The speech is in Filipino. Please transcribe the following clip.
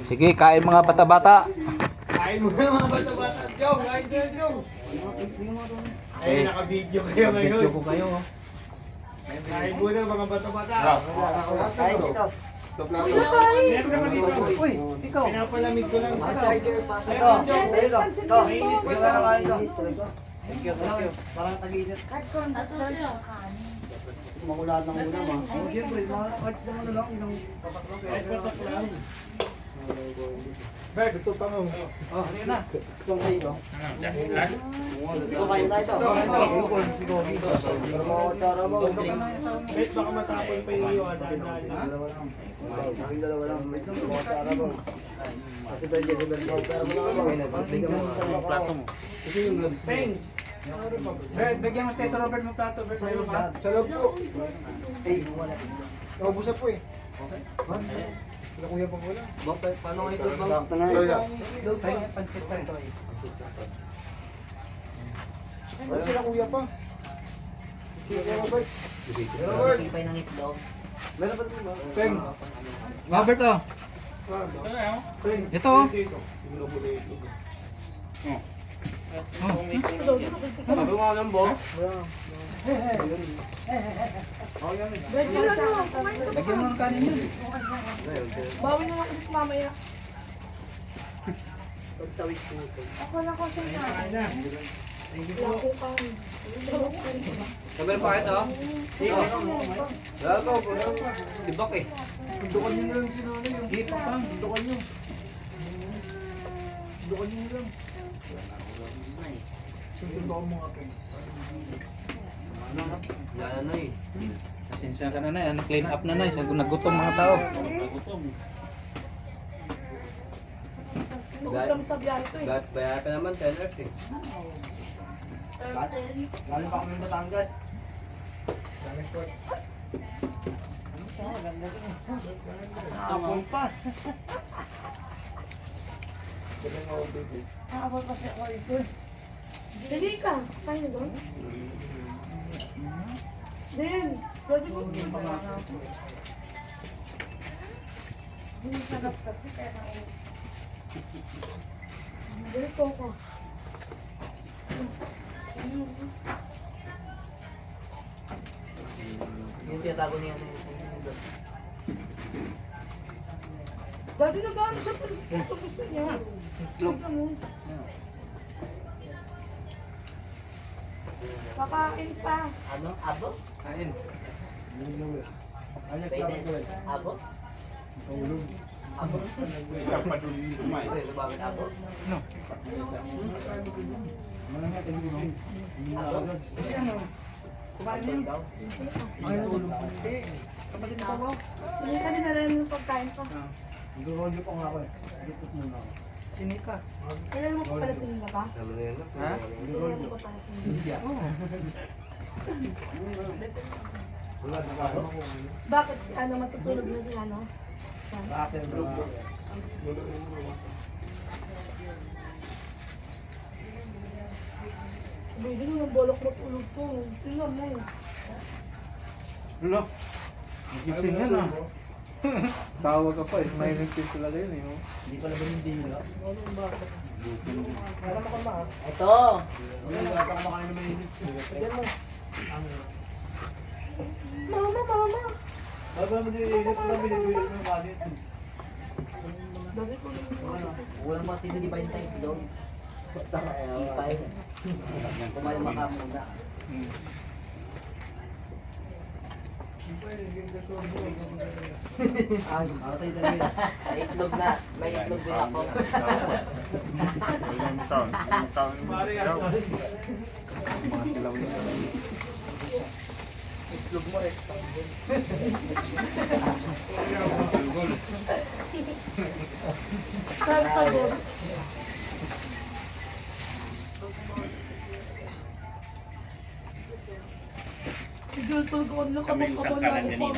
Sige, kain mga bata-bata. Kain mo na mga bata-bata. Jong, kain dyan, Jong. Ay, naka-video kayo ngayon. Video ko kayo. Kain mo na mga bata-bata. Kain dito. Meron naman dito. Uy, ikaw. Pinapalamig ko lang. Ito, ito. Ito, thank you. Parang tag-iinit. Makulaan ng ulam ah. Oh, siyempre, kahit naman na lang, isang patak lang. Bert, ito pa mo. Oh, ano na? Itong kayo ito. Ito kayo na ito. Bert, baka matapon pa yung iyo. Dalawa lang. Yung dalawa lang. Wait lang, mga tara mo. Kasi pwede, pero mo na ako. Bigyan mo sa plato mo. Kasi yung gabi. Peng. Bert, bigyan mo si Tito Robert ng plato. Bert, sa'yo ba? Sa loob po. Hey, Naubusan po eh. Wala kuya pa wala. paano nga ito bang? Tayo, pansit pa ito eh. Wala sila kuya pa. Kuya Robert. Robert. Ipay ng itlog. Meron pa ito ba? Peng. Robert oh. Peng. Ito oh. Sabi mo ng bo? Lagyan mo ng kanin yun. Bawi na lang ulit mamaya. Pagtawid ko ito. Ako na ko sa na. Lako kang. Sabi pa ito? Wala pa po. Tibak eh. Tuntukan nyo lang sinanay yung Di pa pang. tuntukan nyo. Tuntukan nyo lang. Tuntukan mo nga Peng. Wala na eh. Pasensya ka na na. Clean up na na. Nagutom mga tao. Nagulam sa biyahe ko eh. Bayar ka naman 10 hours eh. Galing pa kami ng Batangas. Tapon pa. Nakapal pa siya ako ito. Dali ka. Kaya doon. Then, pwede mo. Hindi sagap kasi kaya na ako. Dali ko ako. Yung tiyatago niya. Dati na ba? Siya ito gusto niya. Tignan mo. Kakain pa. Ano? Abo? Kain. Abo? Abo? Pwede ba ang abo? No. Abo? Kumain na yun. Ay, tulog. Kapatid pa mo? Hindi ka din na rin ng pagkain pa. Nag-rodyo pa nga ako eh. Dito muna ako. Sinika. Kailan mo pa pala sinila ba? Ha? Kailan mo pa pala sinila? Wala, nakasama ko. Bakit si ano matutulog na si ano? Sa akin, grupo. Pwede mo ng bolok matulog to. Tingnan mo. Lo. Gising yan ah. Tawag ka pa eh. Smiling face talaga yun eh. Oh. Hindi pala ba hindi nila? Wala mo ka ma. Ito! Wala pa kumakain na mainit. Tignan mo. Mama, mama. Wala pa naman yung init na binibigyan mo yung kanin. Dami ko lang. Walang mga sino di pa yun sa itlog. Ipay. Kumalma ka muna. Ay, matay na yun. May itlog na. May itlog din ako. Mga silaw yun. Itlog mo eh. Sabi ka doon. Idol, tulog ko. Ano ka mo? Kapag lang ako.